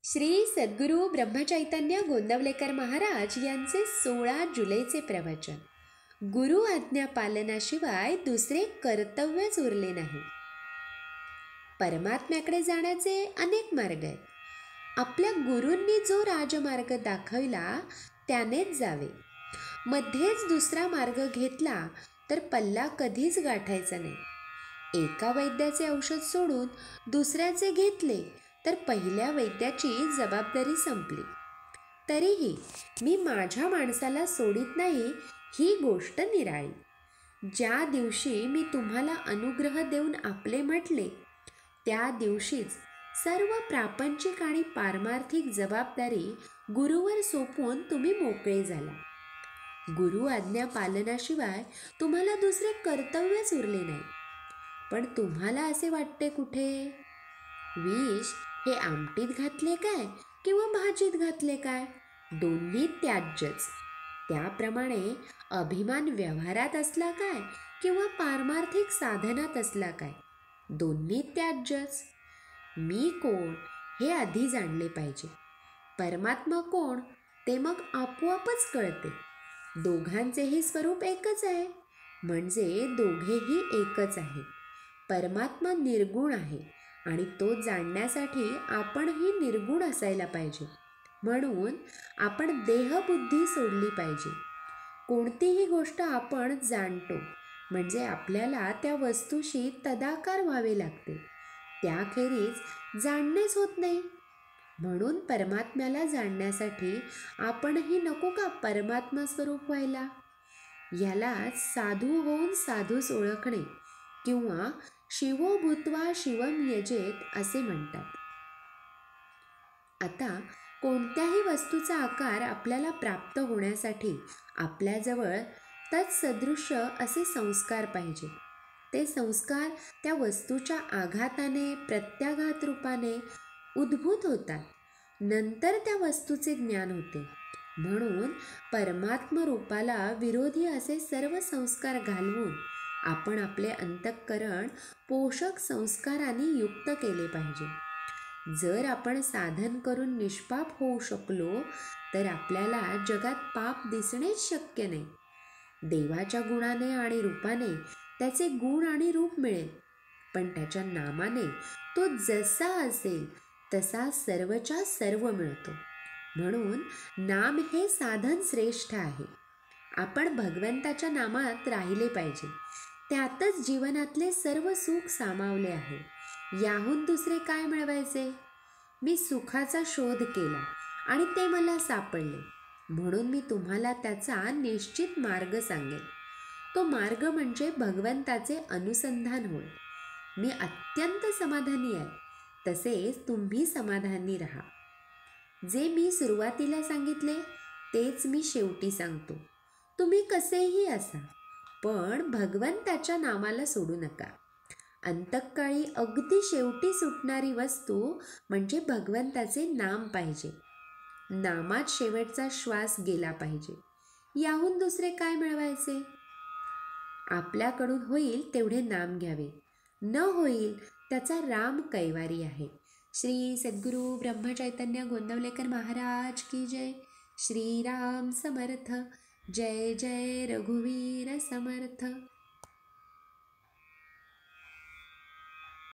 श्री सद्गुरू ब्रह्मचैतन्य गोंदवलेकर महाराज यांचे 16 जुलैचे प्रवचन. गुरु आज्ञा पालनाशिवाय दुसरे कर्तव्यच उरले नाही. परमात्म्याकडे जाण्याचे अनेक मार्ग आहेत. आपल्या गुरूंनी जो राजमार्ग दाखविला त्यानेच जावे. मध्येच दुसरा मार्ग घेतला तर पल्ला कधीच गाठायचा नाही. एका वैद्याचे औषध सोडून दुसऱ्याचे घेतले तर पहिल्या वैद्याची जबाबदारी संपली. तरीही मी माझ्या माणसाला सोडित नाही ही गोष्ट निराळी. ज्या दिवशी मी तुम्हाला अनुग्रह देऊन आपले म्हटले त्या दिवशीच सर्व प्रापंचिक आणि पारमार्थिक जबाबदारी गुरुवर सोपवून तुम्ही मोकळे झाला. गुरु आज्ञा पालनाशिवाय तुम्हाला दुसरे कर्तव्यच उरले नाही. पण तुम्हाला असे वाटते कुठे? विष हे आमटीत घातले काय किंवा भाजीत घातले काय, दोन्ही त्याज्यच. त्याप्रमाणे अभिमान व्यवहारात असला काय किंवा पारमार्थिक साधनात असला काय, दोन्ही त्याज्यच. मी कोण हे आधी जाणले पाहिजे. परमात्मा कोण ते मग आपोआपच कळते. दोघांचेही स्वरूप एकच आहे, म्हणजे दोघेही एकच आहे. परमात्मा निर्गुण आहे आणि तो जाणण्यासाठी आपणही निर्गुण असायला पाहिजे. म्हणून आपण देहबुद्धी सोडली पाहिजे. कोणतीही गोष्ट आपण जाणतो म्हणजे आपल्याला त्या वस्तूशी तदाकार व्हावे लागते. त्याखेरीज जाणणेच होत नाही. म्हणून परमात्म्याला जाणण्यासाठी आपणही नको का परमात्मा स्वरूप व्हायला? यालाच साधू होऊन साधूस ओळखणे किंवा शिवो भूत्वा शिवम यजेत असे म्हणतात. आता कोणत्याही वस्तूचा आकार आपल्याला प्राप्त होण्यासाठी आपल्याजवळ तत्सदृश्य असे संस्कार पाहिजे. ते संस्कार त्या वस्तूच्या आघाताने प्रत्याघात रूपाने उद्भूत होतात. नंतर त्या वस्तूचे ज्ञान होते. म्हणून परमात्म रूपाला विरोधी असे सर्व संस्कार घालवून आपण आपले अंतःकरण पोषक संस्कारांनी युक्त केले पाहिजे. जर आपण साधन करून निष्पाप होऊ शकलो तर आपल्याला जगात पाप दिसणेच शक्य नाही. देवाच्या गुणाने आणि रूपाने त्याचे गुण आणि रूप मिळेल, पण त्याच्या नामाने तो जसा असेल तसा सर्वच्या सर्व मिळतो. म्हणून नाम हे साधन श्रेष्ठ आहे. आपण भगवंताच्या नामात राहिले पाहिजे. त्यातच जीवनातले सर्व सुख सामावले आहे. याहून दुसरे काय मिळवायचे? मी सुखाचा शोध केला आणि ते मला सापडले, म्हणून मी तुम्हाला त्याचा निश्चित मार्ग सांगेन. तो मार्ग म्हणजे भगवंताचे अनुसंधान होय. मी अत्यंत समाधानी आहे, तसेच तुम्ही समाधानी राहा. जे मी सुरुवातीला सांगितले तेच मी शेवटी सांगतो. तुम्ही कसेही असा, पण भगवंताच्या नामाला सोडू नका. अंतःकाळी अगदी शेवटी सुटणारी वस्तू म्हणजे भगवंताचे नाम पाहिजे. नामात शेवटचा श्वास गेला पाहिजे. याहून दुसरे काय मिळवायचे? आपल्याकडून होईल तेवढे नाम घ्यावे, न होईल त्याचा राम कैवारी आहे. श्री सद्गुरू ब्रह्मचैतन्य गोंदवलेकर महाराज की जय. श्रीराम समर्थ. जय जय रघुवीर समर्थ.